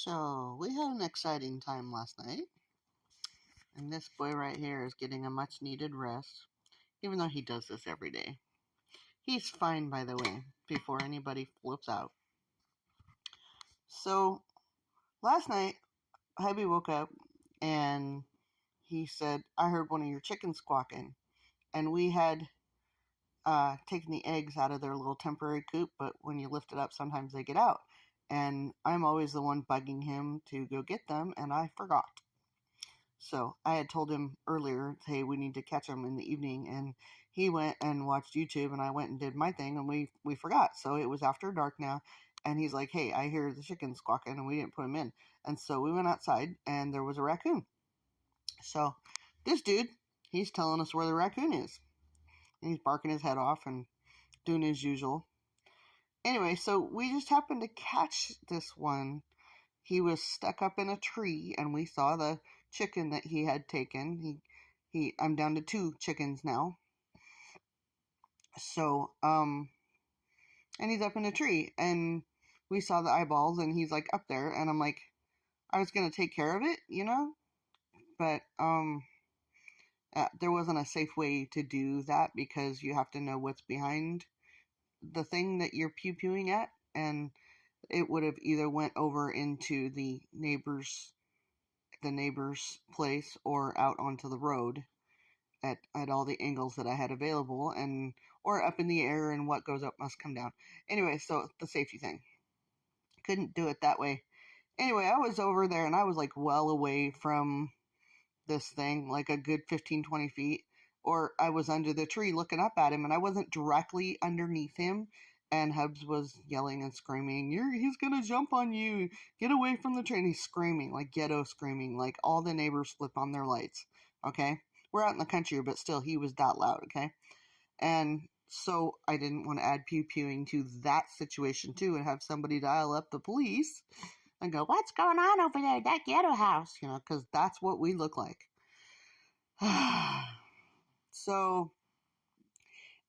So, we had an exciting time last night, and this boy right here is getting a much needed rest, even though he does this every day. He's fine, by the way, before anybody flips out. So, last night, hubby woke up and he said, I heard one of your chickens squawking. And we had taken the eggs out of their little temporary coop, but when you lift it up, sometimes they get out. And I'm always the one bugging him to go get them, and I forgot. So I had told him earlier, hey, we need to catch him in the evening, and he went and watched YouTube, and I went and did my thing, and we forgot. So it was after dark now, and he's like, hey, I hear the chickens squawking, and we didn't put him in. And so we went outside, and there was a raccoon. So this dude, he's telling us where the raccoon is, and he's barking his head off and doing his usual. Anyway, so we just happened to catch this one. He was stuck up in a tree, and we saw the chicken that he had taken. I'm down to 2 chickens now. So, and he's up in a tree, and we saw the eyeballs, and he's like up there, and I'm like, I was gonna take care of it, but there wasn't a safe way to do that because you have to know what's behind the thing that you're pew-pewing at, and it would have either went over into the neighbor's place or out onto the road at all the angles that I had available, and or up in the air, and what goes up must come down. Anyway, so the safety thing. Couldn't do it that way. Anyway, I was over there and I was like well away from this thing, like a good 15-20 feet, or I was under the tree looking up at him, and I wasn't directly underneath him. And Hubs was yelling and screaming, he's gonna jump on you, get away from the tree. And he's screaming, like ghetto screaming, like all the neighbors flip on their lights, okay? We're out in the country, but still, he was that loud, okay? And so I didn't want to add pew-pewing to that situation too and have somebody dial up the police and go, what's going on over there at that ghetto house? Because that's what we look like. So,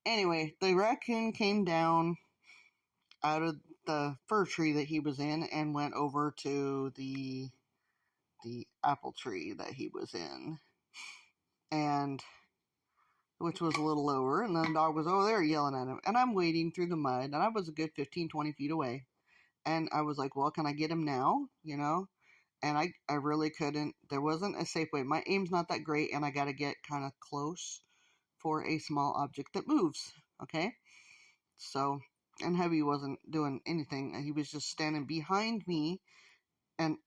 anyway, the raccoon came down out of the fir tree that he was in and went over to the apple tree that he was in, and which was a little lower, and the dog was over there yelling at him, and I'm wading through the mud, and I was a good 15-20 feet away, and I was like, well, can I get him now, and I really couldn't. There wasn't a safe way. My aim's not that great, and I got to get kind of close for a small object that moves, okay? So, and Heavy wasn't doing anything. He was just standing behind me and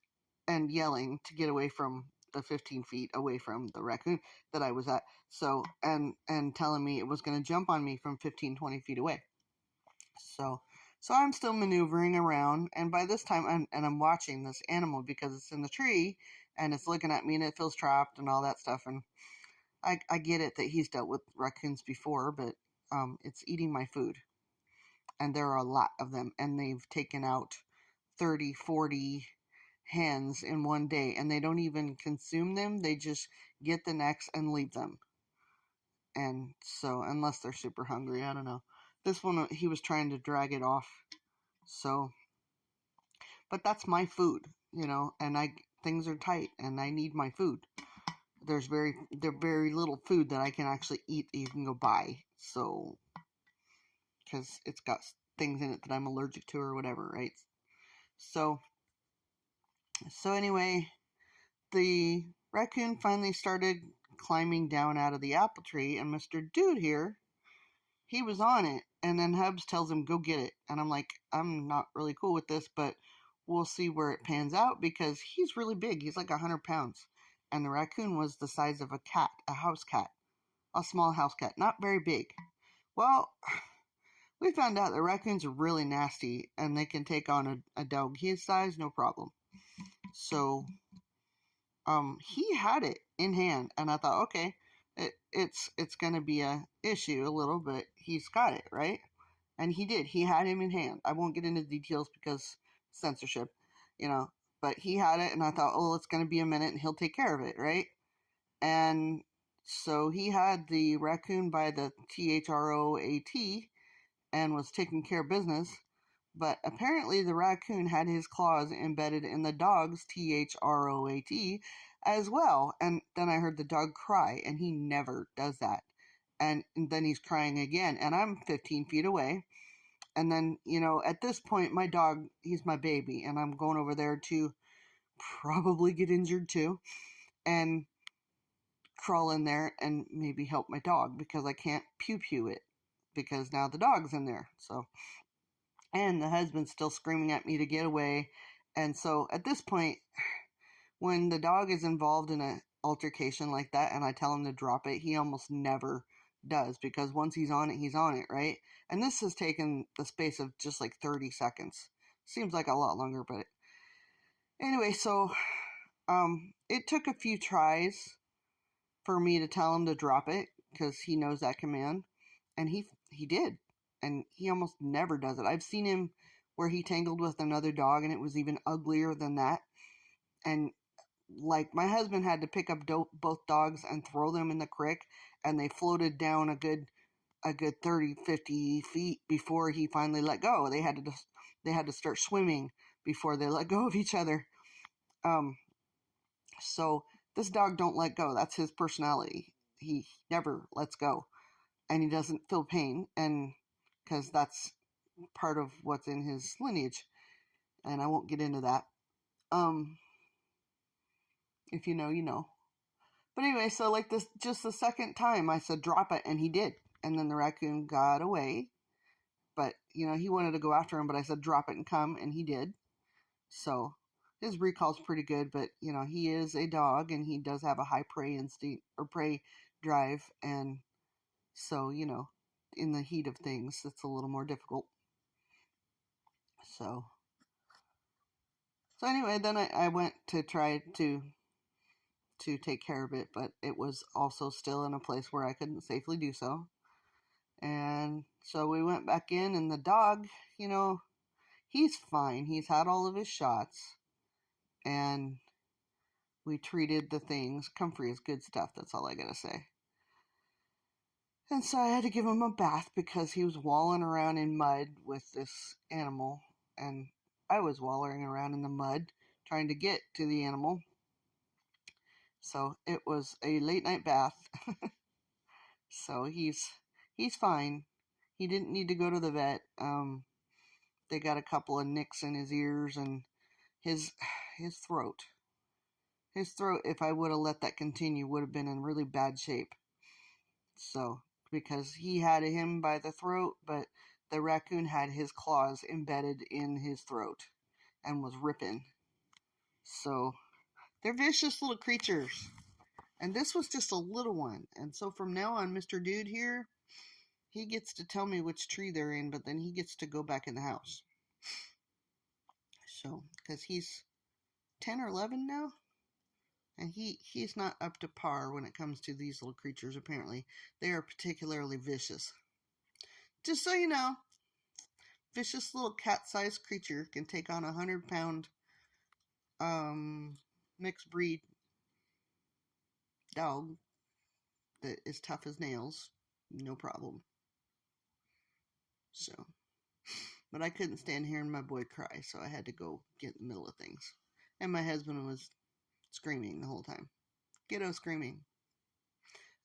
yelling to get away from the 15 feet away from the raccoon that I was at. So, and telling me it was going to jump on me from 15-20 feet away. So I'm still maneuvering around, and by this time, I'm watching this animal because it's in the tree, and it's looking at me, and it feels trapped and all that stuff, and I get it that he's dealt with raccoons before, but it's eating my food, and there are a lot of them, and they've taken out 30, 40 hens in one day, and they don't even consume them, they just get the necks and leave them. And so, unless they're super hungry, I don't know. This one, he was trying to drag it off. So, but that's my food, and things are tight, and I need my food. There's very little food that I can actually eat that you can go buy. So, because it's got things in it that I'm allergic to or whatever, right? So anyway, the raccoon finally started climbing down out of the apple tree, and Mr. Dude here, he was on it, and then Hubs tells him, go get it. And I'm like, I'm not really cool with this, but we'll see where it pans out, because he's really big. He's like 100 pounds. And the raccoon was the size of a cat, a house cat, a small house cat, not very big. Well, we found out that raccoons are really nasty, and they can take on a dog his size, no problem. So, he had it in hand, and I thought, okay, it's going to be a issue a little, but he's got it, right? And he did. He had him in hand. I won't get into details because censorship, but he had it, and I thought, oh, it's going to be a minute, and he'll take care of it, right? And so he had the raccoon by the THROAT and was taking care of business. But apparently the raccoon had his claws embedded in the dog's throat as well. And then I heard the dog cry, and he never does that. And then he's crying again, and I'm 15 feet away. And then, at this point, my dog, he's my baby, and I'm going over there to probably get injured too and crawl in there and maybe help my dog because I can't pew pew it because now the dog's in there. So, and the husband's still screaming at me to get away. And so at this point, when the dog is involved in an altercation like that and I tell him to drop it, he almost never does because once he's on it, right? And this has taken the space of just like 30 seconds. Seems like a lot longer, but anyway, so it took a few tries for me to tell him to drop it because he knows that command, and he did, and he almost never does it. I've seen him where he tangled with another dog, and it was even uglier than that. And like my husband had to pick up both dogs and throw them in the creek, and they floated down a good 30, 50 feet before he finally let go. They had to start swimming before they let go of each other. So this dog don't let go. That's his personality. He never lets go, and he doesn't feel pain, and because that's part of what's in his lineage, and I won't get into that. If you know, you know. But anyway, so like this, just the second time I said drop it, and he did, and then the raccoon got away. But he wanted to go after him, but I said drop it and come, and he did. So his recall's pretty good, but he is a dog and he does have a high prey instinct or prey drive, and so in the heat of things it's a little more difficult. So anyway, then I went to try to take care of it, but it was also still in a place where I couldn't safely do so. And so we went back in, and the dog, he's fine. He's had all of his shots, and we treated the things. Comfrey is good stuff. That's all I gotta say. And so I had to give him a bath because he was walling around in mud with this animal. And I was wallowing around in the mud trying to get to the animal. So it was a late night bath. So he's fine. He didn't need to go to the vet. They got a couple of nicks in his ears and his throat. His throat, if I would have let that continue, would have been in really bad shape. So, because he had him by the throat, but the raccoon had his claws embedded in his throat and was ripping. So, they're vicious little creatures. And this was just a little one. And so from now on, Mr. Dude here, he gets to tell me which tree they're in, but then he gets to go back in the house. So, because he's 10 or 11 now, and he's not up to par when it comes to these little creatures, apparently. They are particularly vicious. Just so you know, vicious little cat-sized creature can take on 100-pound mixed breed dog that is tough as nails, no problem. So, but I couldn't stand hearing my boy cry, so I had to go get in the middle of things. And my husband was screaming the whole time. Ghetto screaming.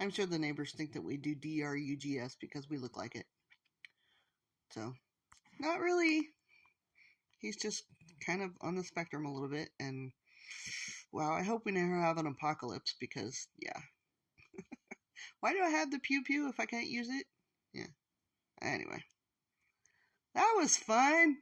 I'm sure the neighbors think that we do DRUGS because we look like it. So, not really. He's just kind of on the spectrum a little bit, and wow, I hope we never have an apocalypse because, yeah. Why do I have the pew pew if I can't use it? Yeah. Anyway. That was fun.